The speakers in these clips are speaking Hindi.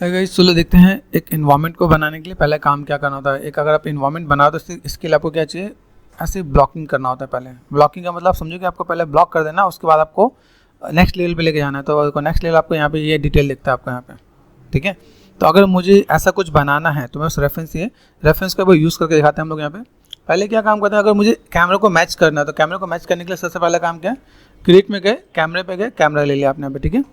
गाइस चलो देखते हैं एक इन्वायरमेंट को बनाने के लिए पहले काम क्या करना होता है। एक अगर आप इन्वायरमेंट बनाओ तो इसके लिए आपको क्या चाहिए, ऐसे ब्लॉकिंग करना होता है। पहले ब्लॉकिंग का मतलब समझो कि आपको पहले ब्लॉक कर देना, उसके बाद आपको नेक्स्ट लेवल पे लेके जाना है। तो नेक्स्ट लेवल आपको यहाँ पे ये डिटेल दिखता है आपको यहाँ पे, ठीक है। तो अगर मुझे ऐसा कुछ बनाना है तो मैं उस रेफरेंस का यूज़ करके दिखाते हैं हम लोग यहाँ पे। पहले क्या काम करते हैं, अगर मुझे कैमरे को मैच करना है तो कैमरे को मैच करने के लिए सबसे पहला काम क्या है, क्रिएट में गए, कैमरे पे गए, कैमरा ले लिया आपने यहाँ पे, ठीक है।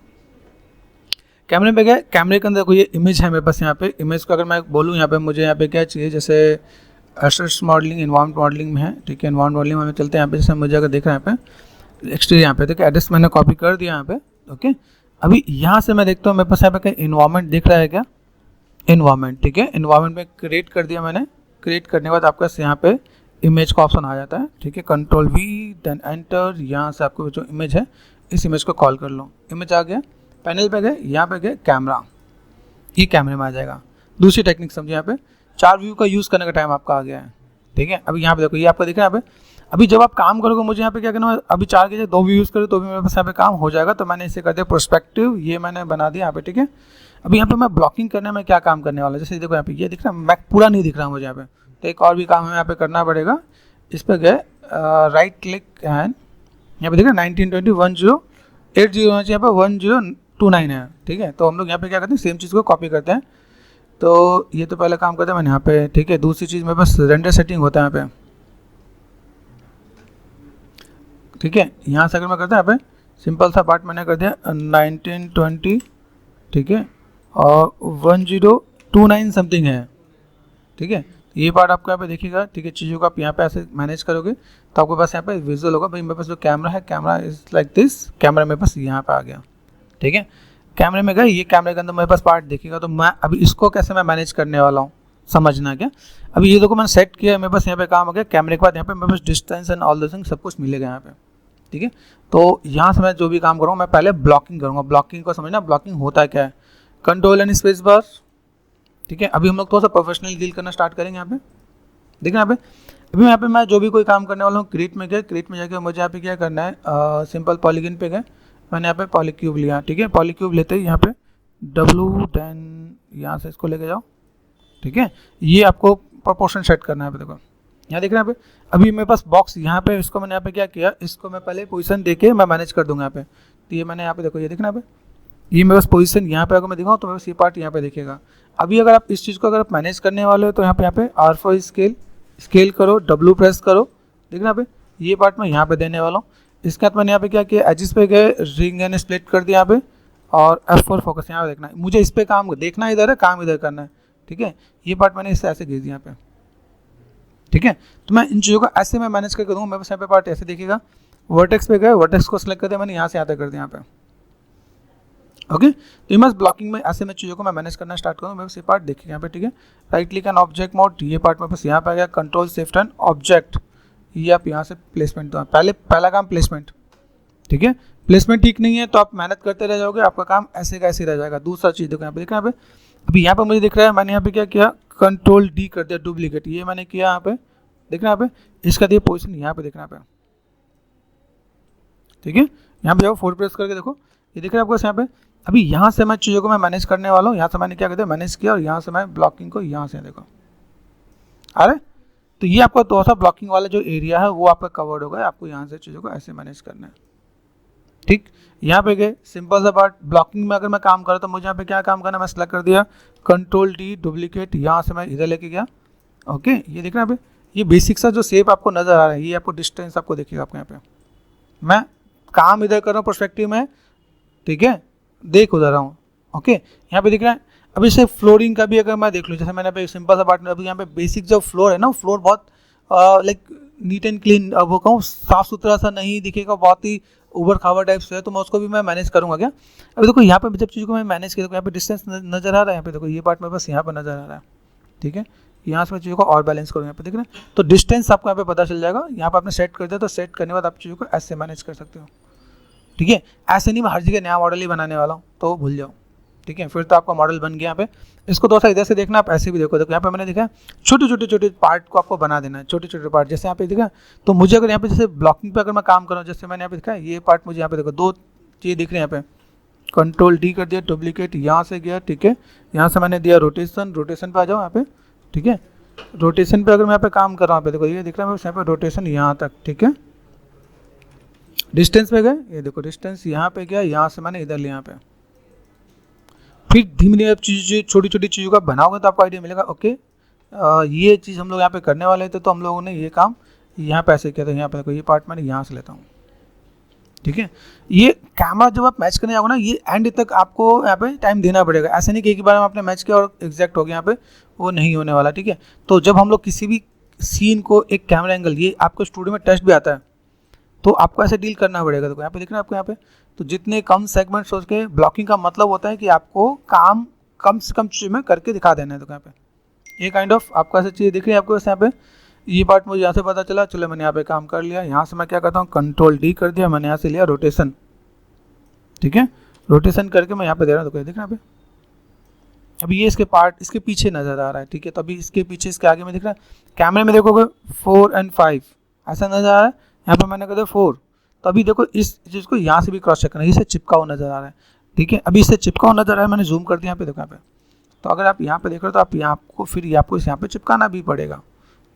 कैमरे पे गए, कैमरे के अंदर कोई ये इमेज है मेरे पास यहाँ पे। इमेज को अगर मैं बोलूँ यहाँ पे मुझे यहाँ पे क्या चाहिए, जैसे एसेट्स मॉडलिंग इन्वायरमेंट मॉडलिंग में है, ठीक है। इन्वायरमेंट मॉडलिंग में हमें चलते हैं यहाँ पे। जैसे मुझे अगर देख रहा है यहाँ पे एक्सटीरियर यहाँ पे, ठीक है, एड्रेस मैंने कॉपी कर दिया यहाँ पे, ओके। अभी यहाँ से मैं देखता हूँ मेरे पास यहाँ पे कहीं इन्वायरमेंट दिख रहा है क्या, इन्वायरमेंट, ठीक है। इन्वायरमेंट में क्रिएट कर दिया मैंने। क्रिएट करने के बाद आपका यहाँ पे इमेज का ऑप्शन आ जाता है, ठीक है। कंट्रोल वी देन एंटर, यहाँ से आपको जो इमेज है इस इमेज को कॉल कर लो। इमेज आ गया, पैनल पे गए, यहाँ पे गए कैमरा, ये कैमरे में आ जाएगा। दूसरी टेक्निक समझिए, यहाँ पे 4 व्यू का यूज़ करने का टाइम आपका आ गया है, ठीक है। अभी यहाँ पे देखो, ये आपको दिख रहा है यहाँ पे। अभी जब आप काम करोगे मुझे यहाँ पे क्या करना है, अभी 4 के जगह 2 व्यू यूज़ करो तो भी मेरे पास यहाँ पे काम हो जाएगा। तो मैंने इसे कर दिया प्रोस्पेक्टिव, ये मैंने बना दिया यहाँ पे, ठीक है। अभी यहाँ पे मैं ब्लॉकिंग करने में क्या काम करने वाला है, जैसे देखो यहाँ पे ये दिख रहा है, मैं पूरा नहीं दिख रहा मुझे यहाँ पे। तो एक और भी काम हमें यहाँ पे करना पड़ेगा। इस पर गए, राइट क्लिक एंड यहाँ पे देखा 1920 1080 होना चाहिए, यहाँ पे 1029 है, ठीक है। तो हम लोग यहाँ पे क्या करते हैं, सेम चीज़ को कॉपी करते हैं। तो ये तो पहले काम करते हैं मैंने यहाँ पे, ठीक है। दूसरी चीज़ मेरे पास रेंडर सेटिंग होता है यहाँ पे, ठीक है। यहाँ से अगर मैं करता हूँ यहाँ पे सिंपल सा पार्ट मैंने कर दिया 1920, ठीक है, और 1029 समथिंग है, ठीक है। ये पार्ट आपको यहाँ पे देखिएगा, ठीक है। चीज़ों को आप यहाँ पे ऐसे मैनेज करोगे तो आपके पास यहाँ पे विजुअल होगा। भाई मेरे पास जो कैमरा है, camera is like this, camera मेरे पास यहाँ पे आ गया, ठीक है। कैमरे में गए, ये कैमरे के अंदर मेरे पास पार्ट देखिएगा। तो मैं अभी इसको कैसे मैं मैनेज करने वाला हूँ, समझना क्या। अभी ये देखो मैंने सेट किया, मेरे पास यहाँ पे काम हो गया। कैमरे के बाद यहाँ पे मेरे पास distance and all this thing सब कुछ मिलेगा यहाँ पे, ठीक है। तो यहाँ से मैं जो भी काम करूँगा मैं पहले ब्लॉकिंग करूँगा। ब्लॉकिंग को समझना, ब्लॉकिंग होता क्या है, कंट्रोल एंड स्पेस बार, ठीक है। अभी हम लोग थोड़ा सा प्रोफेशनल डील करना स्टार्ट करेंगे यहाँ पे, देखना यहाँ पे। अभी यहाँ पे मैं जो भी कोई काम करने वाला हूँ, क्रिएट में गए, क्रिएट में जाके मुझे यहाँ पे क्या करना है, सिंपल पॉलीगन पे गए, मैंने यहाँ पे पॉलीक्यूब लिया, ठीक है। पॉलीक्यूब लेते ही यहाँ पे W10 यहाँ से इसको लेके जाओ, ठीक है। ये आपको प्रोपोर्शन सेट करना है, यहाँ पे देखो, यहाँ देख रहे हैं यहाँ पे। अभी मेरे पास बॉक्स यहाँ पे, इसको मैंने यहाँ पे क्या किया, इसको मैं पहले पोजीशन देके मैं मैनेज कर दूंगा यहाँ पे। तो ये मैंने यहाँ पे देखो, ये देखना यहाँ पे, ये मेरे पास पोजीशन यहाँ पे अगर मैं दिखाऊँ तो मेरे पास ये पार्ट यहाँ पे दिखेगा। अभी अगर आप इस चीज़ को अगर आप मैनेज करने वाले हो तो यहाँ पे R4 स्केल करो, W प्रेस करो, देखना यहाँ पे, ये पार्ट मैं यहाँ पे देने वाला हूँ। इसके बाद मैंने यहाँ पे क्या किया, एजिस पे गए, रिंग एंड स्प्लिट कर दिया यहाँ पे, और F4 फोकस यहाँ पे देखना है। मुझे इस पे काम देखना इधर है, काम इधर करना है, ठीक है। ये पार्ट मैंने इससे ऐसे घिस दिया यहाँ पे, ठीक है। तो मैं इन चीज़ों को ऐसे मैं मैनेज करके दूँगा। मेरे पास यहाँ पे पार्ट ऐसे देखिएगा, वर्टेक्स पे गए, वर्टेक्स को सेलेक्ट कर दिया मैंने, यहाँ से यहाँ तक कर दिया यहाँ पे, ओके। तो इमेज ब्लॉकिंग में ऐसे में चीज़ों को मैं मैनेज करना स्टार्ट करूँ। मेरे पास ये पार्ट देखिए यहाँ पे, ठीक है। Right click and object mode, ये पार्ट मेरे पास यहाँ पे आ गया। कंट्रोल शिफ्ट एंड ऑब्जेक्ट, ये आप यहाँ से प्लेसमेंट दो। पहला काम प्लेसमेंट, ठीक है। प्लेसमेंट ठीक नहीं है तो आप मेहनत करते रह जाओगे, आपका काम ऐसे का ऐसे रह जाएगा। दूसरा चीज़ देखो यहाँ पे, देखना यहाँ पे, अभी यहाँ पे मुझे दिख रहा है, मैंने यहाँ पे क्या किया, कंट्रोल D कर दिया, डुप्लीकेट, ये मैंने किया यहाँ पे, देखना यहाँ पे। इसका दिया पोजिशन यहाँ पे, देखना यहाँ पे, ठीक है। यहाँ पे जाओ, 4 प्रेस करके देखो, ये दिख रहा है आपको यहाँ पे। अभी यहाँ से मैं चीज़ों को मैं मैनेज करने वाला हूँ। यहाँ से मैंने क्या कहते हैं मैनेज किया, और यहाँ से मैं ब्लॉकिंग को यहाँ से देखो, अरे तो ये आपका थोड़ा सा ब्लॉकिंग वाला जो एरिया है वो आपका कवर्ड होगा। आपको यहाँ से चीज़ों को ऐसे मैनेज करना है, ठीक। यहाँ पे गए, सिंपल सा पार्ट। ब्लॉकिंग में अगर मैं काम करूँ तो मुझे यहाँ पे क्या काम करना, मैं सेलेक्ट कर दिया, कंट्रोल D डुप्लीकेट, यहाँ से मैं इधर लेके गया, ओके। ये देखना यहाँ पे, ये बेसिक सा जो शेप आपको नजर आ रहा है, ये आपको डिस्टेंस आपको देखिएगा आपको यहाँ पे। मैं काम इधर कर रहा हूँ पर्सपेक्टिव में, ठीक है, देख उधर रहा हूँ, ओके। यहाँ पे दिख रहा है। अभी से फ्लोरिंग का भी अगर मैं देख लूँ, जैसे मैंने अभी सिंपल सा पार्ट, अभी यहाँ पे बेसिक जो फ्लोर है ना, फ्लोर बहुत लाइक नीट एंड क्लीन, वो कहूँ साफ सुथरा सा नहीं दिखेगा, बहुत ही उबर खावर टाइप से है, तो मैं उसको भी मैं मैनेज करूँगा क्या। अभी देखो यहाँ पे जब चीज़ को मैं मैनेज किया, यहाँ पे डिस्टेंस नजर आ रहा है, यहाँ पे देखो ये पार्ट मेरे पास यहाँ पर नजर आ रहा है, ठीक है। यहाँ से मैं चीज़ों को और बैलेंस करूँ, यहाँ पे देख रहे हैं। तो डिस्टेंस आपको यहाँ पे पता चल जाएगा। यहाँ पे आपने सेट कर दिया, तो सेट करने के बाद आप चीज़ों को ऐसे मैनेज कर सकते हो, ठीक है। ऐसे नहीं मैं हर जगह नया मॉडल ही बनाने वाला हूँ, तो भूल जाओ, ठीक है। फिर तो आपका मॉडल बन गया। यहाँ पे इसको थोड़ा सा इधर से देखना, आप ऐसे भी देखो, यहाँ पे मैंने देखा छोटे छोटे पार्ट को आपको बना देना है, छोटे छोटे पार्ट। जैसे यहाँ पे देखा, तो मुझे अगर यहाँ पे जैसे ब्लॉकिंग पे अगर मैं काम करूँ, जैसे मैंने यहाँ पे देखा ये पार्ट, मुझे यहाँ पे देखो 2 चीज़ दिख रही है यहाँ पे, कंट्रोल डी कर दिया, डुप्लीकेट यहाँ से गया, ठीक है। यहाँ से मैंने दिया रोटेशन, रोटेशन पे आ जाओ यहाँ पे, ठीक है। रोटेशन पे अगर मैं यहाँ पे काम कर रहा हूँ, देखो ये दिख रहा है मेरे यहाँ पे रोटेशन यहाँ तक, ठीक है। डिस्टेंस पे गए, ये देखो डिस्टेंस यहाँ पे गया, यहाँ से मैंने इधर लिया यहाँ पे। फिर धीमे धीमे चीज़ छोटी छोटी चीज़ों का बनाओगे तो आपको आइडिया मिलेगा। ओके ये चीज़ हम लोग यहाँ पे करने वाले थे, तो हम लोगों ने ये काम यहाँ पे ऐसे किया था। यहाँ पे देखो ये पार्ट मैंने यहाँ से लेता हूँ, ठीक है। ये कैमरा जब आप मैच करने जाओगे ना, ये एंड तक आपको यहाँ पे टाइम देना पड़ेगा। ऐसे नहीं कि एक ही बार में आपने मैच किया और एग्जैक्ट हो गया, यहाँ पे वो नहीं होने वाला, ठीक है। तो जब हम लोग किसी भी सीन को एक कैमरा एंगल, ये आपको स्टूडियो में टेस्ट भी आता है, तो आपको ऐसे डील करना पड़ेगा। देखो यहाँ पे दिख रहा है आपको यहाँ पे, तो जितने कम सेगमेंट सोच के ब्लॉकिंग का मतलब होता है कि आपको काम कम से कम चीज़ में करके दिखा देना है। देखो यहाँ पे ये काइंड ऑफ आपको ऐसी चीज़ दिख रही है आपको यहाँ पे। ये पार्ट मुझे यहाँ से पता चला, चलो मैंने यहाँ पे काम कर लिया। यहाँ से मैं क्या करता हूँ, कंट्रोल डी कर दिया, मैंने यहाँ से लिया रोटेशन, ठीक है। रोटेशन करके मैं यहाँ पे दे रहा हूँ, देखो देख रहे हैं यहाँ पे। अभी ये इसके पार्ट इसके पीछे नज़र आ रहा है, ठीक है। तो अभी इसके पीछे इसके आगे में दिख रहा है। कैमरे में देखोगे 4 और 5 ऐसा नज़र आ रहा है। यहाँ पे मैंने कर दिया 4, तो अभी देखो इस चीज़ को यहाँ से भी क्रॉस चेक करना है, इससे चिपका हुआ नज़र आ रहा है, ठीक है। अभी इससे चिपका हुआ नज़र आ रहा है, मैंने जूम कर दिया यहाँ पे, देखो यहाँ पे। तो अगर आप यहाँ पे देख रहे हो तो आप यहाँ आपको फिर आपको यहाँ पे चिपकाना भी पड़ेगा।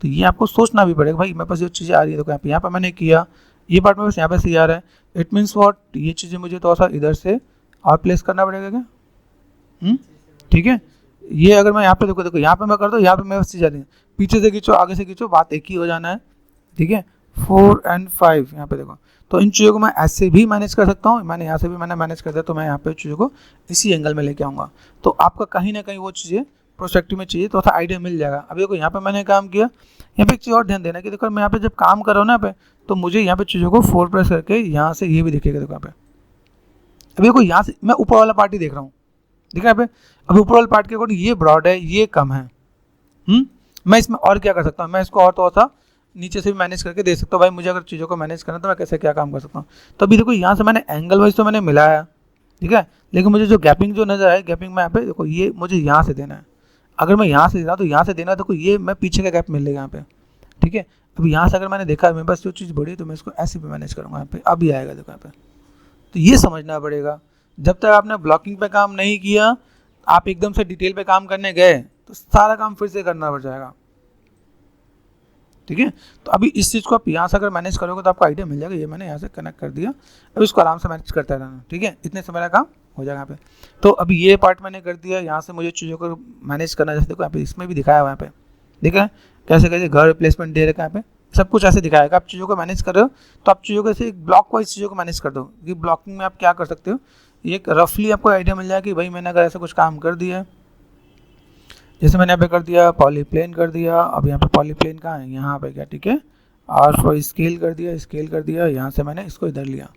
तो ये आपको सोचना भी पड़ेगा, भाई मेरे पास ये चीज़ें आ रही है, देखो यहाँ पे मैंने किया, ये पार्ट मेरे पास यहाँ पे सही आ रहा है। इट मीन्स वॉट, ये चीज़ें मुझे थोड़ा सा इधर से और प्लेस करना पड़ेगा क्या, ठीक है। ये अगर मैं यहाँ पे देखो यहाँ पे मैं करता हूँ, यहाँ पे मेरे पास चीज़ आ रही है, पीछे से खींचो आगे से खींचो, बात एक ही हो जाना है, ठीक है। 4 और 5 यहाँ पे देखो, तो इन चीज़ों को मैं ऐसे भी मैनेज कर सकता हूँ, मैंने यहाँ से भी मैंने मैनेज कर दिया, तो मैं यहाँ पे चीज़ों को इसी एंगल में लेके आऊँगा। तो आपका कहीं ना कहीं वो चीज़ें प्रोस्पेक्टिव में चाहिए तो आइडिया मिल जाएगा। अभी देखो यहाँ पे मैंने काम किया, यहाँ पे एक चीज़ और ध्यान देना कि देखो मैं यहाँ पे जब काम कर रहा हूँ ना पे, तो मुझे यहाँ पे चीज़ों को 4 प्रेस करके यहाँ से ये भी दिखेगा, देखो यहाँ पे। अभी देखो यहाँ से मैं ऊपर वाला पार्ट ही देख रहा हूँ, ठीक है यहाँ पे। अभी ऊपर वाले पार्ट के अकॉर्डिंग ये ब्रॉड है, ये कम है, मैं इसमें और क्या कर सकता हूँ, मैं इसको और थोड़ा सा नीचे से भी मैनेज करके दे सकता हूँ। भाई मुझे अगर चीज़ों को मैनेज करना तो मैं कैसे क्या काम कर सकता हूँ। तो अभी देखो यहाँ से मैंने एंगल वाइज तो मैंने मिलाया, ठीक है, लेकिन मुझे जो गैपिंग जो नजर आए, गैपिंग में यहाँ पे देखो ये मुझे यहाँ से देना है। अगर मैं यहाँ से दे रहा तो यहाँ से देना है, देखो ये मैं पीछे का गैप मिलेगा यहाँ पे, ठीक है। अभी यहाँ से अगर मैंने देखा मेरे पास जो चीज़ बड़ी है तो मैं इसको ऐसे भी मैनेज करूँगा, यहाँ पे अभी आएगा देखो यहाँ पे। तो ये समझना पड़ेगा, जब तक आपने ब्लॉकिंग पे काम नहीं किया, आप एकदम से डिटेल पे काम करने गए तो सारा काम फिर से करना पड़ जाएगा, ठीक है। तो अभी इस चीज़ को आप यहाँ से अगर मैनेज करोगे तो आपको आइडिया मिल जाएगा। ये मैंने यहाँ से कनेक्ट कर दिया, अब इसको आराम से मैनेज करता रहना, ठीक है। इतने से मेरा काम हो जाएगा यहाँ पे। तो अभी ये पार्ट मैंने कर दिया, यहाँ से मुझे चीज़ों को मैनेज करना, जैसे देखो यहाँ पे इसमें भी दिखाया हुआ, यहाँ पे देखा है कैसे कैसे घर प्लेसमेंट दे रखा है यहाँ पे, सब कुछ ऐसे दिखाएगा। आप चीज़ों को मैनेज कर रहे हो तो आप चीज़ों को ऐसे ब्लॉक वाइज चीज़ों को मैनेज कर दो कि ब्लॉकिंग में आप क्या कर सकते हो, एक रफली आपको आइडिया मिल जाएगा कि भाई मैंने अगर ऐसा कुछ काम कर दिया, जैसे मैंने यहाँ पे कर दिया पॉलीप्लेन कर दिया। अब यहाँ पे पॉलीप्लेन कहाँ है, यहाँ पे क्या, ठीक है। और फॉर स्केल कर दिया, यहाँ से मैंने इसको इधर लिया,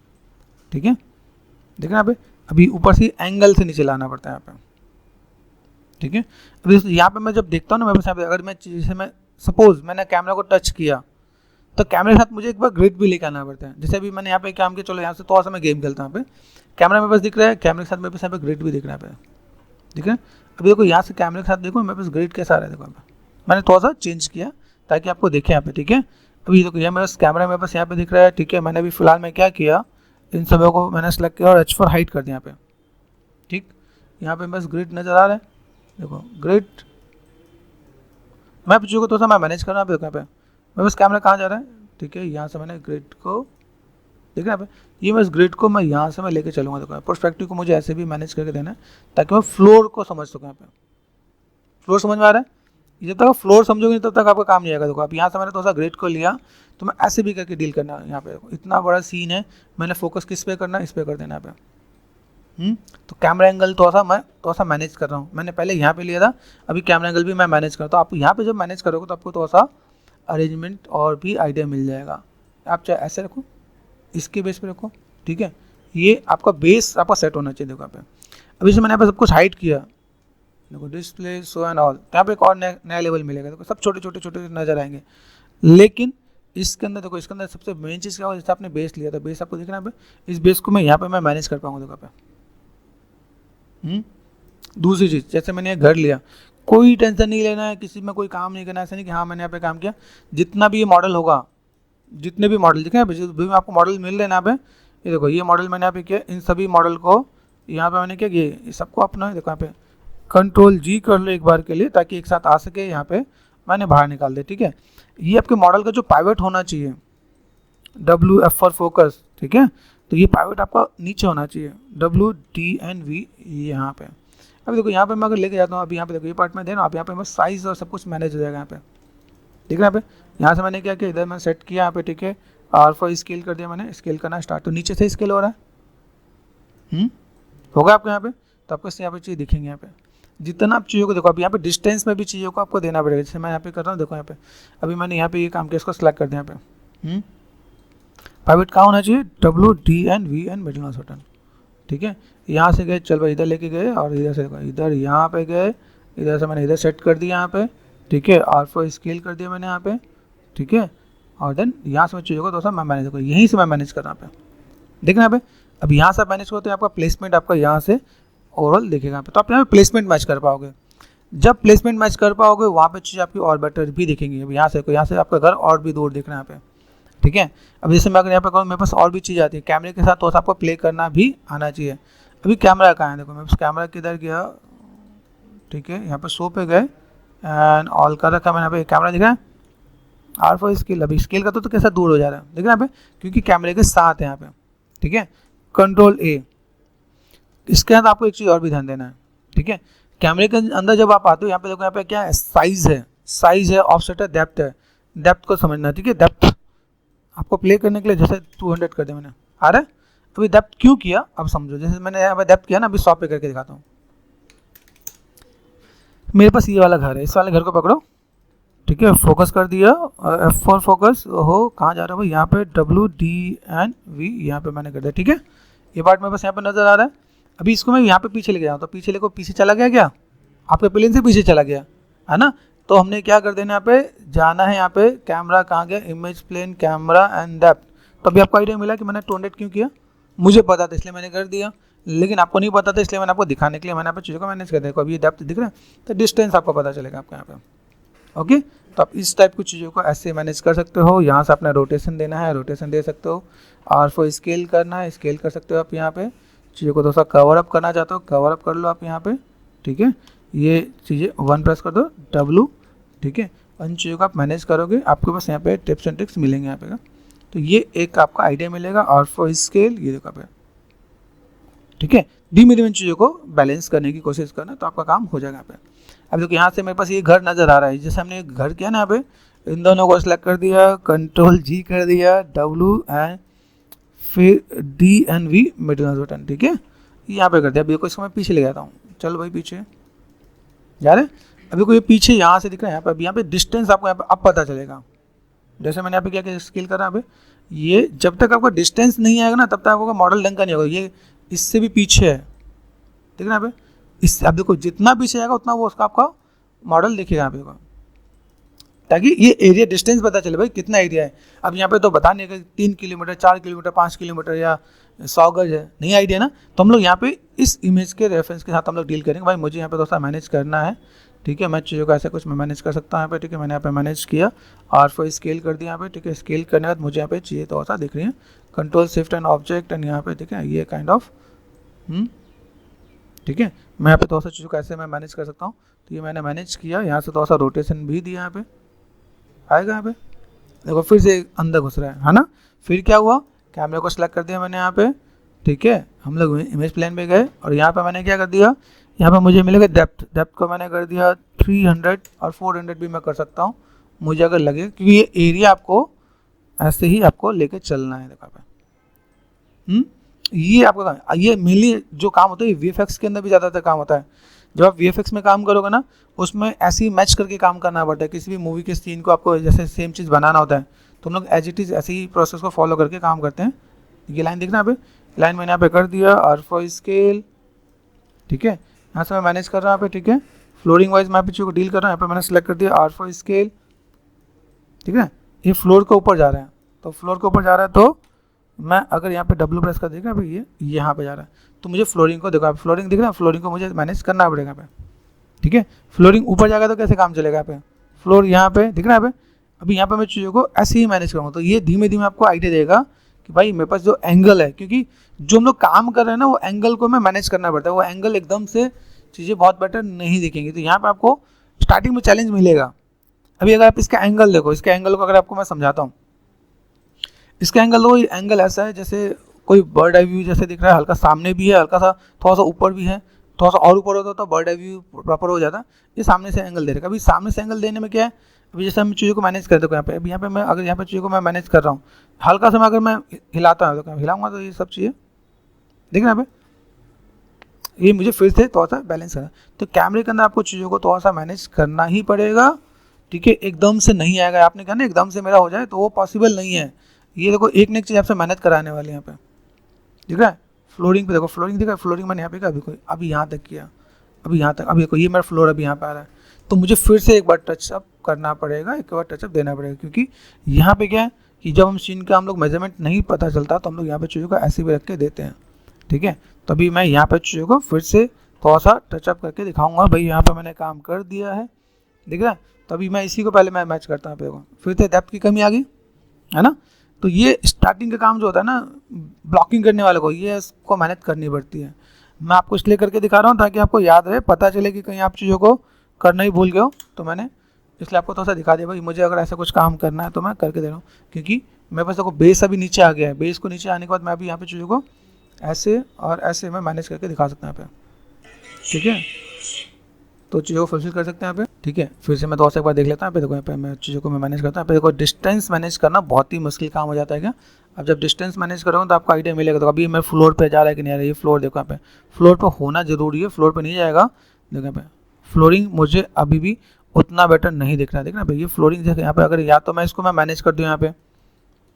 ठीक है। देखना यहाँ पे अभी ऊपर से एंगल से नीचे लाना पड़ता है यहाँ पे, ठीक है। अभी यहाँ पे मैं जब देखता हूँ ना, मेरे पास अगर मैं जैसे मैं सपोज मैंने कैमरा को टच किया तो कैमरे के साथ मुझे एक बार ग्रिड भी लेकर आना पड़ता है। जैसे अभी मैंने यहाँ पे काम किया, चलो यहाँ से थोड़ा सा मैं गेम खेलता हूँ, यहाँ पे कैमरा मेरे पास दिख रहा है, कैमरे के साथ मेरे पास यहाँ पे ग्रिड भी दिख रहा है यहाँ पे, ठीक है। अभी देखो यहाँ से कैमरे के साथ देखो मेरे पास ग्रिड कैसा आ रहा है, देखो यहाँ पे मैंने थोड़ा सा चेंज किया ताकि आपको देखे यहाँ पे, ठीक है। अभी देखो ये मेरे पास कैमरा मेरे पास यहाँ पे दिख रहा है, ठीक है। मैंने अभी फिलहाल मैं क्या किया, इन सबों को मैंने सेलेक्ट किया और H4 हाइट कर दिया यहाँ पे, ठीक। यहाँ पे बस ग्रिड नज़र आ रहा है, देखो ग्रिड। मैं चीज़ों को थोड़ा सा मैं मैनेज कर रहा हूँ, देखो यहाँ पे मेरे पास कैमरा कहाँ जा रहा है, ठीक है। यहाँ से मैंने ग्रिड को देख रहे हैं यहाँ पे, ये मैं इस ग्रिड को मैं यहाँ से मैं लेके चलूँगा, देखो पर्सपेक्टिव को मुझे ऐसे भी मैनेज करके देना है ताकि मैं फ्लोर को समझ सकूँ। यहाँ पे फ्लोर समझ में आ रहा है, जब तक फ्लोर समझोगे तब तक आपका काम नहीं आएगा। देखो अब यहाँ से मैंने थोड़ा सा ग्रिड को लिया तो मैं ऐसे भी करके डील करना, यहाँ पे इतना बड़ा सीन है, मैंने फोकस किस पे करना है, इस पे कर देना यहाँ पे। तो कैमरा एंगल मैं थोड़ा सा मैनेज कर रहा हूँ, मैंने पहले यहाँ पे लिया था, अभी कैमरा एंगल भी मैं मैनेज करता हूँ। आप यहाँ पे जब मैनेज करोगे तो आपको थोड़ा सा अरेंजमेंट और भी आइडिया मिल जाएगा। आप चाहे ऐसे रखो, इसके बेस पे रखो, ठीक है। ये आपका बेस आपका सेट होना चाहिए। देखो यहाँ पे अभी से मैंने यहाँ पे सब कुछ हाइड किया, देखो डिस्प्ले शो एंड ऑल, यहाँ पे एक और नया लेवल मिलेगा, देखो सब छोटे छोटे नजर आएंगे। लेकिन इसके अंदर देखो, इसके अंदर सबसे मेन चीज़ क्या हो, जैसे आपने बेस लिया था, बेस आपको दिख रहा है यहाँ पे, इस बेस को मैं यहाँ पे मैं मैनेज कर पाऊंगा। देखो यहाँ पे दूसरी चीज़, जैसे मैंने घर लिया, कोई टेंशन नहीं लेना है, किसी में कोई काम नहीं करना है, ऐसा नहीं कि हाँ मैंने यहाँ पे काम किया। जितना भी ये मॉडल होगा, जितने भी मॉडल दिखे भी आपको मॉडल मिल रहे हैं यहाँ पे, ये देखो ये मॉडल मैंने यहाँ पे किया, इन सभी मॉडल को यहाँ पे मैंने क्या किया, ये सबको अपना देखो यहाँ पे कंट्रोल जी कर लो एक बार के लिए, ताकि एक साथ आ सके, यहाँ पे मैंने बाहर निकाल दे। ठीक है, ये आपके मॉडल का जो पाइवट होना चाहिए, WF फॉर फोकस, ठीक है, तो ये पाइवट आपका नीचे होना चाहिए, WDNV यहाँ पे। अभी देखो यहाँ पे मैं अगर लेके जाता हूँ, अभी यहाँ पे देखो ये पार्ट में देना, आप यहाँ पे बस साइज और सब कुछ मैनेज हो जाएगा यहाँ पे, ठीक है। यहाँ पे यहाँ से मैंने क्या किया, इधर मैंने सेट किया यहाँ पे, ठीक है, R4 स्केल कर दिया मैंने, स्केल करना स्टार्ट, तो नीचे से स्केल हो रहा है, होगा आपको यहाँ पे, तो आपको यहाँ पे चीज़ दिखेंगे यहाँ पे, जितना आप चीज़ों को देखो, अभी यहाँ पे डिस्टेंस में भी चीज़ों को आपको देना पड़ेगा, जैसे मैं यहाँ पे कर रहा हूँ, देखो यहाँ पे अभी मैंने यहाँ पे ये काम किया, इसको सेलेक्ट कर दिया यहाँ पे, पाइवट कहाँ होना चाहिए, WDNV मिडिल माउस बटन, ठीक है। यहाँ से गए, चल भाई इधर लेके गए, और इधर से इधर यहाँ पे गए, इधर से मैंने इधर सेट कर दिया यहाँ पे, ठीक है, R4 स्केल कर दिया मैंने यहाँ पे, ठीक है, और देन यहाँ से मैं चीज़ों को थोड़ा सा मैं मैनेज करूँ, यहीं से मैं मैनेज कर रहा हूँ यहाँ पे, देखना यहाँ पे। अब यहाँ से मैनेज करो तो आपका प्लेसमेंट आपका यहाँ से ओवरऑल दिखेगा यहाँ पे, तो आप यहाँ पे प्लेसमेंट मैच कर पाओगे। जब प्लेसमेंट मैच कर पाओगे वहाँ पे चीज़ आपकी और बेटर भी दिखेंगी। अब यहाँ से आपका घर और भी दूर दिख रहा है यहाँ पे, ठीक है। अब जैसे मैं अगर यहाँ पे कहूँ, मेरे पास और भी चीज़ आती है कैमरे के साथ, तो आपको प्ले करना भी आना चाहिए। अभी कैमरा कहाँ है, देखो मेरे पास कैमरा किधर गया, ठीक है, यहाँ पे शो पे गए एंड ऑल कर रखा मैंने, यहाँ पे कैमरा दिख रहा है, R4 स्केल, अभी स्केल का तो कैसा दूर हो जा रहा है, देख रहे हैं यहाँ पे, क्योंकि कैमरे के साथ है यहाँ पे, ठीक है। कंट्रोल A, इसके अंदर आपको एक चीज़ और भी ध्यान देना है, ठीक है। कैमरे के अंदर जब आप आते हो, यहाँ पे देखो, यहाँ पे क्या है, साइज है, ऑफसेट है, डेप्थ है, डेप्थ को समझना है, ठीक है। डेप्थ आपको प्ले करने के लिए जैसे 200 कर दिया मैंने, आ रहा है। अभी डेप्थ क्यों किया अब समझो, जैसे मैंने यहाँ पे डेप्थ किया ना, अभी 100 पे करके दिखाता हूँ। मेरे पास ये वाला घर है, इस वाले घर को पकड़ो, ठीक है, फोकस कर दिया, F फॉर फोकस हो, कहाँ जा रहा है भाई, यहाँ पे WDNV यहाँ पे मैंने कर दिया, ठीक है। ये पार्ट मेरे पास यहाँ पे नजर आ रहा है। अभी इसको मैं यहाँ पे पीछे लेके जाऊँ, तो पीछे लेको, पीछे चला गया क्या, आपके प्लेन से पीछे चला गया है ना, तो हमने क्या कर देना, यहाँ पे जाना है, यहाँ पे कैमरा कहाँ गया, image plane, camera and depth. तो अभी आपको आइडिया मिला कि मैंने 200 क्यों किया, मुझे पता था इसलिए मैंने कर दिया, लेकिन आपको नहीं पता था इसलिए मैंने आपको दिखाने के लिए मैंने यहाँ पे चीज़ों को मैनेज कर दिया। अभी ये डेप्थ दिख रहा है, तो डिस्टेंस आपको पता चलेगा आपको यहाँ पे, ओके। तो आप इस टाइप की चीज़ों को ऐसे मैनेज कर सकते हो। यहाँ से अपना रोटेशन देना है, रोटेशन दे सकते हो, R4 स्केल करना है, स्केल कर सकते हो आप। यहाँ पे चीज़ों को थोड़ा सा कवर अप करना चाहते हो, कवर अप कर लो आप यहाँ पे, ठीक है। ये चीज़ें 1 प्रेस कर दो, W, ठीक है। उन चीज़ों को आप मैनेज करोगे, आपके पास यहाँ पे टिप्स एंड ट्रिक्स मिलेंगे यहाँ पे, तो ये एक आपका आइडिया मिलेगा। R4 स्केल, ये देखो पे, ठीक है, धीमे धीमे चीज़ों को बैलेंस करने की कोशिश करना, तो आपका काम हो जाएगा यहाँ पे। अब देखो यहाँ से मेरे पास ये घर नज़र आ रहा है, जैसे हमने घर किया ना, यहाँ पे इन दोनों को सेलेक्ट कर दिया, कंट्रोल G कर दिया, W एंड फिर DNV मिडिल माउस बटन, ठीक है, यहाँ पे कर दिया। अभी देखो इसको मैं पीछे ले जाता हूँ, चलो भाई पीछे जा रहे। अभी को ये पीछे यहाँ से दिख रहा है, यहाँ पे अभी यहाँ पे डिस्टेंस आपको यहाँ पे अब पता चलेगा। जैसे मैंने यहाँ पे क्या स्केल करा, यहाँ पे ये जब तक आपका डिस्टेंस नहीं आएगा ना, तब तक आपका मॉडल ढंग का नहीं होगा। ये इससे भी पीछे है, ठीक है ना, यहाँ पे इस, अब देखो जितना पीछे आएगा उतना वो उसका आपका मॉडल दिखेगा यहाँ पे, ताकि ये एरिया डिस्टेंस पता चले भाई कितना एरिया है। अब यहाँ पे तो बता नहीं है कि 3 किलोमीटर, 4 किलोमीटर, 5 किलोमीटर या 100 गज है, नहीं आइडिया ना, तो हम लोग यहाँ पे इस इमेज के रेफरेंस के साथ हम लोग डील करेंगे। भाई मुझे यहाँ पे दोस्तों मैनेज करना है, ठीक है, मैं चीज़ों को ऐसा कुछ मैं मैनेज कर सकता हूँ यहाँ पे, ठीक है। मैंने यहाँ पे मैनेज किया, R4 स्केल कर दिया यहाँ पे, ठीक है। स्केल करने के बाद मुझे यहाँ पे चाहिए तो ऐसा दिख रही है, control shift and object and यहाँ पे, ठीक है, ये काइंड ऑफ, ठीक है। मैं यहाँ पे थोड़ा सा चीज़ों को ऐसे मैं मैनेज कर सकता हूँ, तो ये मैंने मैनेज किया। यहाँ से थोड़ा सा रोटेशन भी दिया, यहाँ पे आएगा, यहाँ पे देखो फिर से अंदर घुस रहा है ना। फिर क्या हुआ, कैमरे को सिलेक्ट कर दिया मैंने यहाँ पे, ठीक है। हम लोग इमेज प्लेन पे गए और यहाँ पे मैंने क्या कर दिया, यहाँ पे मुझे मिलेगा डेप्थ को मैंने कर दिया 300 और 400 भी मैं कर सकता हूँ, मुझे अगर लगे, क्योंकि ये एरिया आपको ऐसे ही आपको लेके चलना है। देखो पे ये आपका ये मेनली जो काम होता है VFX के अंदर भी ज़्यादातर काम होता है। जब आप VFX में काम करोगे ना, उसमें ऐसे ही मैच करके काम करना पड़ता है। किसी भी मूवी के सीन को आपको जैसे सेम चीज़ बनाना होता है, तो हम लोग एज इट इज़ ऐसे ही प्रोसेस को फॉलो करके काम करते हैं। ये लाइन देखना, यहाँ पे लाइन मैंने यहाँ पे कर दिया, R4 स्केल, ठीक है। यहाँ से मैं मैनेज कर रहा हूँ यहाँ पे, ठीक है। फ्लोरिंग वाइज मैं पीछे को डील कर रहा हूँ, यहाँ पे मैंने सेलेक्ट कर दिया R4 स्केल, ठीक है। ये फ्लोर के ऊपर जा रहा है, तो फ्लोर के ऊपर जा रहा है, तो मैं अगर यहाँ पे W प्रेस कर देगा भाई, ये यहाँ पे जा रहा है, तो मुझे फ्लोरिंग को देखो, आप फ्लोरिंग दिख रहा है, फ्लोरिंग को मुझे मैनेज करना पड़ेगा यहाँ पे, ठीक है। फ्लोरिंग ऊपर जाएगा तो कैसे काम चलेगा, यहाँ पे फ्लोर यहाँ पे दिख रहा है यहाँ पे। अभी यहाँ पे मैं चीज़ों को ऐसे ही मैनेज करूँगा, तो ये धीमे धीमे आपको आइडिया देगा कि भाई मेरे पास जो एंगल है, क्योंकि जो हम लोग काम कर रहे हैं ना वो एंगल को मैं मैनेज करना पड़ता है, वो एंगल एकदम से चीज़ें बहुत बेटर नहीं दिखेंगी। तो यहाँ पे आपको स्टार्टिंग में चैलेंज मिलेगा। अभी अगर आप इसका एंगल देखो, इसके एंगल को अगर आपको मैं समझाता हूँ, इसका एंगल दो, एंगल ऐसा है जैसे कोई बर्ड आई व्यू जैसे दिख रहा है, हल्का सामने भी है, हल्का सा थोड़ा सा ऊपर भी है, थोड़ा सा और ऊपर होता तो बर्ड आई व्यू प्रॉपर हो जाता। ये सामने से एंगल दे रहा है। अभी सामने से एंगल देने में क्या है, अभी जैसे हम चीज़ों को मैनेज करते हैं, यहाँ पे मैं अगर यहाँ पे चीज़ों को मैं मैनेज कर रहा हूँ, हल्का सा मैं अगर मैं हिलाता हूँ तो हिलाऊंगा तो ये सब चीज़ें देख रहे हैं यहाँ पे, ये मुझे फिर से थोड़ा सा बैलेंस करना। तो कैमरे के अंदर आपको चीज़ों को थोड़ा सा मैनेज करना ही पड़ेगा, ठीक है। एकदम से नहीं आएगा, आपने कहा ना एकदम से मेरा हो जाए तो वो पॉसिबल नहीं है। ये देखो एक चीज़ आपसे मेहनत कराने वाली है यहाँ पे, दिख रहा है। फ्लोरिंग पे देखो, फ्लोरिंग दिखा है, फ्लोरिंग मैंने यहाँ पे अभी कोई अभी यहाँ तक किया, अभी यहाँ तक, अभी देखो ये मेरा फ्लोर अभी यहाँ पे आ रहा है, तो मुझे फिर से एक बार टचअप करना पड़ेगा, एक बार टचअप देना पड़ेगा, क्योंकि यहाँ पे क्या है कि जब हम सीन का हम लोग मेजरमेंट नहीं पता चलता तो हम लोग यहाँ पे चीज़ों को ऐसे भी रख के देते हैं, ठीक है। तो अभी मैं यहाँ पे चीज़ों को फिर से थोड़ा सा टचअप करके दिखाऊंगा, भाई यहाँ पे मैंने काम कर दिया है, दिख रहा है। तो अभी मैं इसी को पहले मैं मैच करता हूँ, देखो फिर से डेप्थ की कमी आ गई है ना। तो ये स्टार्टिंग का काम जो होता है ना ब्लॉकिंग करने वाले को, ये इसको मेहनत करनी पड़ती है। मैं आपको इसलिए करके दिखा रहा हूँ ताकि आपको याद रहे, पता चले कि कहीं आप चीज़ों को करना ही भूल गए हो। तो मैंने इसलिए आपको थोड़ा सा दिखा दिया, भाई मुझे अगर ऐसा कुछ काम करना है तो मैं करके दे रहा हूँ, क्योंकि मेरे पास देखो बेस अभी नीचे आ गया है। बेस को नीचे आने के बाद मैं अभी यहाँ पे चीज़ों को ऐसे और ऐसे मैं मैनेज करके दिखा सकता हूँ यहाँ पे, ठीक है। तो चीज़ों को फुलफिल कर सकते हैं यहाँ पे, ठीक है। फिर से मैं थोड़ा सा एक बार देख लेता हूँ। पे देखो यहाँ पे मैं चीज़ों को मैं मैनेज करता हूँ। पे देखो डिस्टेंस मैनेज करना बहुत ही मुश्किल काम हो जाता है क्या। अब जब डिस्टेंस मैनेज करोगे तो आपको आइडिया मिलेगा। तो अभी मैं फ्लोर पे जा रहा है कि नहीं आ रहा है, ये फ्लोर देखो यहाँ पे, फ्लोर पे होना जरूरी है, फ्लोर पे नहीं जाएगा। देखो यहाँ पे फ्लोरिंग मुझे अभी भी उतना बेटर नहीं दिख रहा है, देखना भाई ये फ्लोरिंग देखो यहाँ पे। अगर या तो मैं इसको मैं मैनेज कर दूँ यहाँ पे,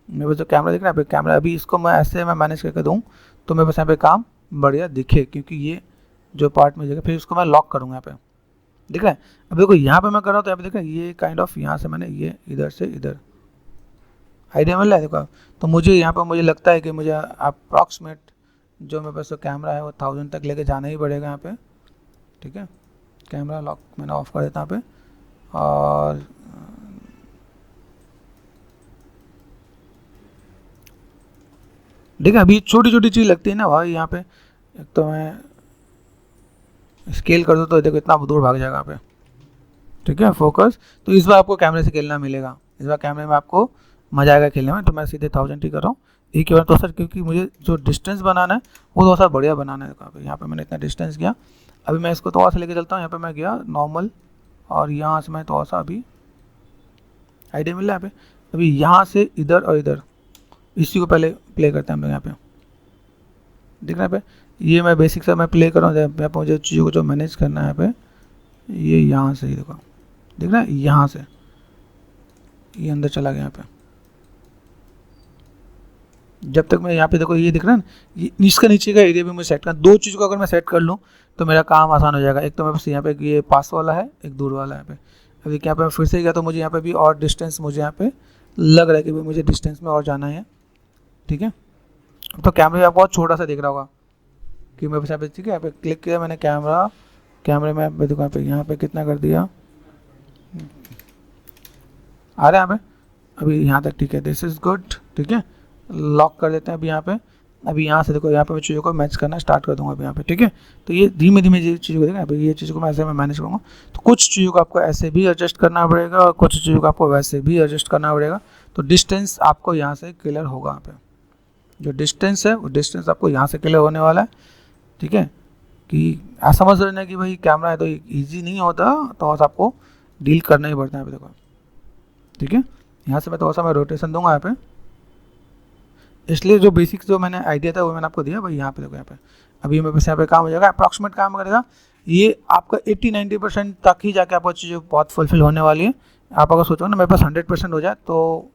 मेरे पास जो कैमरा दिख रहा है कैमरा, अभी इसको मैं ऐसे मैं मैनेज करके दूँ तो मेरे पास यहाँ पे काम बढ़िया दिखे, क्योंकि ये जो पार्ट में जगह, फिर इसको मैं लॉक करूँगा यहाँ पे, दिख रहा है। अब देखो यहाँ पे मैं कर रहा हूँ तो यहाँ पे देख रहा है ये काइंड ऑफ यहाँ से मैंने ये इधर से इधर आइडिया मिल रहा है देखो। तो मुझे यहाँ पर मुझे लगता है कि मुझे अप्रॉक्सीमेट जो मेरे पास कैमरा है वो 1000 तक लेके जाना ही पड़ेगा यहाँ पे, ठीक है। कैमरा लॉक मैंने ऑफ कर देता यहाँ पे, और देखिए अभी छोटी छोटी चीज़ लगती है ना भाई यहाँ पे। एक तो मैं स्केल कर दो तो देखो इतना दूर भाग जाएगा यहाँ पे, ठीक है। फोकस तो इस बार आपको कैमरे से खेलना मिलेगा, इस बार कैमरे में आपको मजा आएगा खेलने में। तो मैं सीधे 1000 ही कर रहा हूँ एक ही बार। तो सर क्योंकि मुझे जो डिस्टेंस बनाना है वो थोड़ा सा बढ़िया बनाना है। यहाँ पे मैंने इतना डिस्टेंस किया, अभी मैं इसको थोड़ा सा लेके चलता हूँ। यहाँ पे मैं गया नॉर्मल, और यहाँ से मैं थोड़ा सा अभी आइडिया मिल रहा है यहाँ पे। अभी यहाँ से इधर और इधर, इसी को पहले प्ले करते हैं हम लोग यहाँ पे, दिख रहा है पे। ये मैं बेसिक सा मैं प्ले कर रहा हूँ, यहाँ पे मुझे चीज़ों को जो मैनेज करना है यहाँ पे, ये यहाँ से ही देखो, दिख रहा है यहाँ से ये अंदर चला गया यहाँ पे। जब तक मैं यहाँ पे देखो ये दिख रहा है ना, ये इसका नीचे का एरिया भी मुझे सेट करना। दो चीज़ को अगर मैं सेट कर लूँ तो मेरा काम आसान हो जाएगा। एक तो मेरे पास यहाँ पे ये पास वाला है, एक दूर वाला है यहाँ पे। अभी यहाँ पे मैं फिर से गया तो मुझे यहाँ पे भी और डिस्टेंस मुझे यहाँ पे लग रहा है कि भाई मुझे डिस्टेंस में और जाना है, ठीक है। तो कैमरे में आप बहुत छोटा सा दिख रहा होगा कि मेरे पास यहाँ पे, ठीक है। यहाँ पे क्लिक किया मैंने कैमरे में देखो यहाँ पे कितना कर दिया आ रहा है यहाँ पे अभी यहाँ तक, ठीक है। दिस इज़ गुड, ठीक है। लॉक कर देते हैं अभी यहाँ पे। अभी यहाँ से देखो यहाँ पे मैं चीज़ों को मैच करना स्टार्ट कर दूँगा अभी यहाँ पे, ठीक है। तो ये धीमे धीमे चीज़ों को देखा यहाँ पे, ये चीज़ों को मैं ऐसे मैं मैनेज करूँगा। तो कुछ चीज़ों को आपको ऐसे भी एडजस्ट करना पड़ेगा और कुछ चीज़ों को आपको वैसे भी एडजस्ट करना पड़ेगा। तो डिस्टेंस आपको यहाँ से क्लियर होगा यहाँ पे, जो डिस्टेंस है वो डिस्टेंस आपको यहाँ से क्लियर होने वाला है, ठीक है। कि ऐसा समझ रहे कि भाई कैमरा है तो ईजी नहीं होता, तो आपको डील करना ही पड़ता है यहाँ पे देखो, ठीक है। यहाँ से मैं थोड़ा सा मैं रोटेशन दूंगा यहाँ पे, इसलिए जो बेसिक जो मैंने आइडिया था वो मैंने आपको दिया भाई। यहाँ पे देखो यहाँ पे अभी मेरे पास यहाँ पे काम हो जाएगा, अप्रॉक्सीमेट काम करेगा ये आपका 80-90% तक ही जाके आपको चीज़ें बहुत फुलफिल होने वाली है। आप अगर सोचो ना मेरे पास 100% हो जाए तो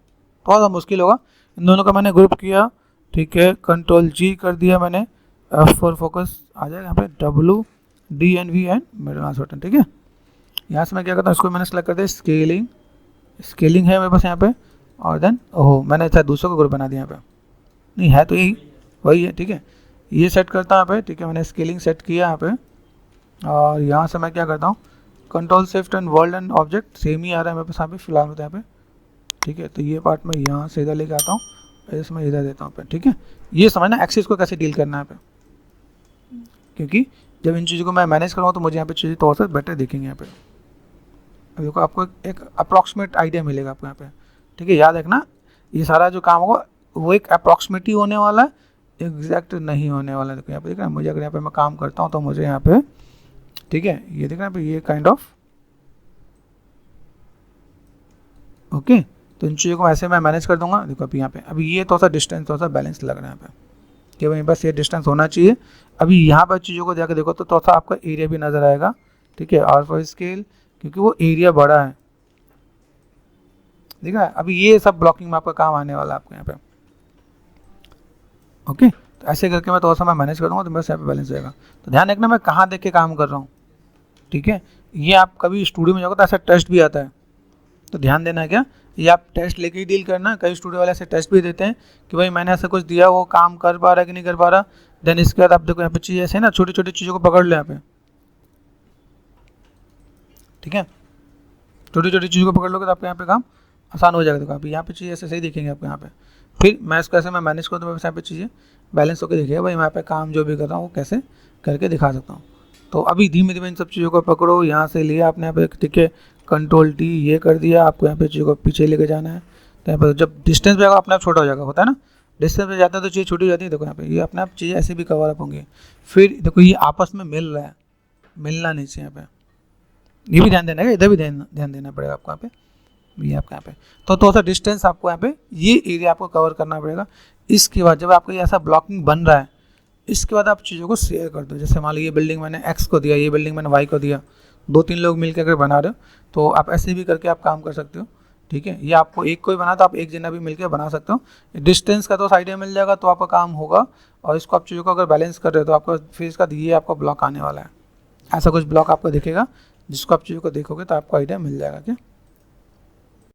थोड़ा सा मुश्किल होगा। इन दोनों का मैंने ग्रुप किया, ठीक है। Ctrl+G कर दिया मैंने, F4 फोकस आ जाएगा यहाँ पे, WDNV and middle mouse button, ठीक है। यहाँ से मैं क्या करता हूँ, इसको मैंने सेलेक्ट कर दिया, स्केलिंग है मेरे पास यहाँ पे, और देन ओहो मैंने अच्छा दूसरों को ग्रुप बना दिया यहाँ पे, नहीं है तो यही वही है, ठीक है। ये सेट करता हूँ यहाँ पे, ठीक है। मैंने स्केलिंग सेट किया यहाँ पे, और यहाँ से मैं क्या करता हूँ, Ctrl Shift and world and object same ही आ रहा है मेरे पास यहाँ पे फिलहाल में यहाँ पे, ठीक है। तो ये पार्ट मैं यहाँ से इधर लेके आता हूँ, जैसे मैं इधर देता हूँ पे, ठीक है। ये समझना एक्सिस को कैसे डील करना है पे, क्योंकि जब इन चीज़ों को मैं मैनेज करूँगा तो मुझे यहाँ पे चीज़ें थोड़ा सा बेटर दिखेंगे यहाँ पे। अब देखो आपको एक अप्रॉक्सीमेट आइडिया मिलेगा आपको यहाँ पे, ठीक है। याद रखना ये सारा जो काम होगा वो एक अप्रॉक्सीमेट ही होने वाला है, एग्जैक्ट नहीं होने वाला है। देखो यहाँ पे देख रहे हैं, मुझे अगर यहाँ पे मैं काम करता हूँ तो मुझे यहाँ पे, ठीक है, ये देख रहे हैं ये काइंड ऑफ, ओके। तो इन चीज़ों को ऐसे मैं मैनेज कर दूंगा। देखो अभी यहाँ पे अभी ये थोड़ा सा डिस्टेंस थोड़ा सा बैलेंस लग रहा है यहाँ पे कि भाई बस ये डिस्टेंस होना चाहिए। अभी यहाँ पर चीज़ों को जाकर देखो तो थोड़ा सा आपका एरिया भी नज़र आएगा, ठीक है। आर फॉर स्केल, क्योंकि वो एरिया बड़ा है, ठीक है। अभी ये सब ब्लॉकिंग में आपका काम आने वाला है आपको यहाँ पे, ओके। तो ऐसे करके मैं थोड़ा सा मैं मैनेज करूँगा तो मेरा यहाँ पे बैलेंस रहेगा। तो ध्यान रखना मैं कहाँ देख के काम कर रहा हूँ, ठीक है। ये आप कभी स्टूडियो में जाओगे तो ऐसा टेस्ट भी आता है, तो ध्यान देना है क्या, ये आप टेस्ट लेके ही डील करना। कई स्टूडियो वाले ऐसे टेस्ट भी देते हैं कि भाई मैंने ऐसा कुछ दिया, वो काम कर पा रहा है कि नहीं कर पा रहा। देन इसके बाद आप देखो यहाँ पे चीज़ ऐसे ना, छोटी छोटी चीज़ों को पकड़ लो यहाँ पे, ठीक है। छोटी छोटी चीज़ों को पकड़ लोगे तो आपके यहाँ पे काम आसान हो जाएगा। देखो आप यहाँ पे चीज़ें ऐसे सही दिखेंगे आपको यहाँ पे। फिर मैं इसको ऐसे मैं मैनेज करूँ तो यहाँ पे चीज़ें बैलेंस होकर दिखेगा, भाई मैं यहाँ पे काम जो भी कर रहा हूँ वो कैसे करके दिखा सकता हूँ। तो अभी धीमे धीमे इन सब चीज़ों को पकड़ो, यहाँ से लिया आपने यहाँ पे, ठीक है, कंट्रोल टी ये कर दिया। आपको यहाँ पे चीज़ों को पीछे लेके जाना है, तो यहाँ पर जब डिस्टेंस पे आएगा अपने आप छोटा हो जाएगा, होता है ना, डिस्टेंस पे जाता है तो चीज़ छोटी हो जाती है। देखो यहाँ पे ये अपने आप चीज़ें ऐसे भी कवर अप होंगी। फिर देखो ये आपस में मिल रहा है, मिलना नहीं चाहिए यहाँ पे, ये भी ध्यान देना है, इधर भी ध्यान देना पड़ेगा आपको यहाँ पे, ये आपका यहाँ पे। तो थोड़ा सा डिस्टेंस आपको यहाँ पे ये एरिया आपको कवर करना पड़ेगा। इसके बाद जब आपका ये ऐसा ब्लॉकिंग बन रहा है, इसके बाद आप चीज़ों को शेयर कर दो। जैसे मान लो ये बिल्डिंग मैंने एक्स को दिया, ये बिल्डिंग मैंने वाई को दिया, 2-3 लोग मिलकर अगर बना रहे हो तो आप ऐसे भी करके आप काम कर सकते हो, ठीक है। ये आपको एक कोई बना तो आप एक जना भी मिलकर बना सकते हो। डिस्टेंस का तो आइडिया मिल जाएगा तो आपका काम होगा। और इसको आप चीज़ों को अगर बैलेंस कर रहे हो तो आपका फिर इसका ये आपका ब्लॉक आने वाला है, ऐसा कुछ ब्लॉक आपको दिखेगा जिसको आप चीज़ों को देखोगे तो आपको आइडिया मिल जाएगा क्या।